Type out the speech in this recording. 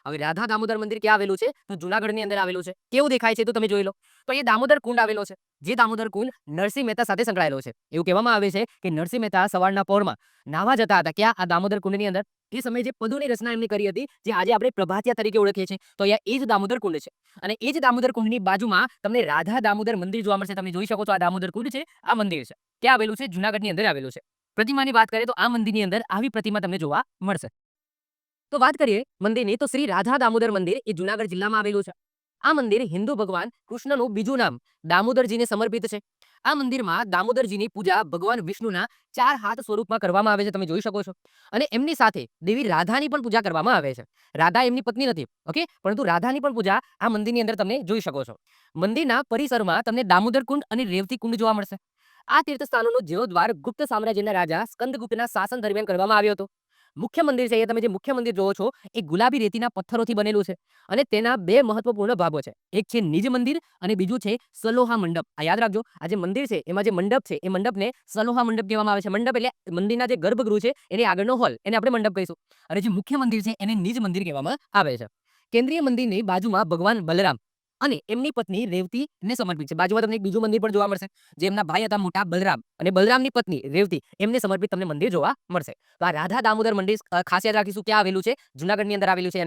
હવે રાધા દામોદર મંદિર ક્યાં આવેલું છે? તો જુનાગઢની અંદર આવેલું છે. કેવું દેખાય છે તો તમે જોઈ લો. તો એ દામોદર કુંડ આવેલો છે. જે દામોદર કુંડ નરસિંહ મહેતા સાથે સંકળાયેલો છે. એવું કહેવામાં આવે છે કે નરસિંહ મહેતા સવારના પહોરમાં નાહવા જતા હતા. ક્યાં? આ દામોદર કુંડની અંદર. એ સમયે જે પદોની રચના એમની કરી હતી, જે આજે આપણે પ્રભાતિયા તરીકે ઓળખીએ છીએ. તો અહીંયા એ જ દામોદર કુંડ છે. અને એ જ દામોદર કુંડની બાજુમાં તમને રાધા દામોદર મંદિર જોવા મળશે. તમે જોઈ શકો છો આ દામોદર કુંડ છે, આ મંદિર છે. ક્યાં આવેલું છે? જુનાગઢની અંદર આવેલું છે. પ્રતિમાની વાત કરીએ તો આ મંદિરની અંદર આવી પ્રતિમા તમને જોવા મળશે. તો વાત કરીએ મંદિરની, તો શ્રી રાધા દામોદર મંદિર એ જુનાગઢ જિલ્લામાં આવેલું છે. આ મંદિર હિન્દુ ભગવાન કૃષ્ણનું બીજું નામ દામોદરજીને સમર્પિત છે. આ મંદિરમાં દામોદરજીની પૂજા ભગવાન વિષ્ણુના 4 હાથ સ્વરૂપમાં કરવામાં આવે છે. તમે જોઈ શકો છો. અને એમની સાથે દેવી રાધાની પણ પૂજા કરવામાં આવે છે. રાધા એમની પત્ની નથી, ઓકે, પરંતુ રાધાની પણ પૂજા આ મંદિરની અંદર તમે જોઈ શકો છો. મંદિરના પરિસરમાં તમને દામોદર કુંડ અને રેવતી કુંડ જોવા મળશે. આ તીર્થસ્થાનોનો જીર્ણોદ્ધાર ગુપ્ત સામ્રાજ્યના રાજા સ્કંદગુપ્તના શાસન દરમિયાન કરવામાં આવ્યો હતો. મુખ્ય મંદિર છે, એ તમે જે મુખ્ય મંદિર જોવો છો એ ગુલાબી રેતીના પથ્થરોથી બનેલું છે. અને તેના 2 મહત્વપૂર્ણ ભાગો છે. એક છે નિજ મંદિર અને બીજું છે સલોહા મંડપ. આ યાદ રાખજો. આ જે મંદિર છે એમાં જે મંડપ છે એ મંડપને સલોહા મંડપ કહેવામાં આવે છે. મંડપ એટલે મંદિરના જે ગર્ભગૃહ છે એની આગળનો હોલ, એને આપણે મંડપ કહીશું. અને જે મુખ્ય મંદિર છે એને નિજ મંદિર કહેવામાં આવે છે. કેન્દ્રીય મંદિરની બાજુમાં ભગવાન બલરામ અને એમની પત્ની રેવતીને સમર્પિત છે. બાજુમાં તમને એક બીજું મંદિર પણ જોવા મળશે, જે એમના ભાઈ હતા મોટા બલરામ અને બલરામની પત્ની રેવતી, એમને સમર્પિત તમને મંદિર જોવા મળશે. તો આ રાધા દામોદર મંદિર ખાસ યાદ રાખીશું. ક્યાં આવેલું છે? જુનાગઢની અંદર આવેલું છે.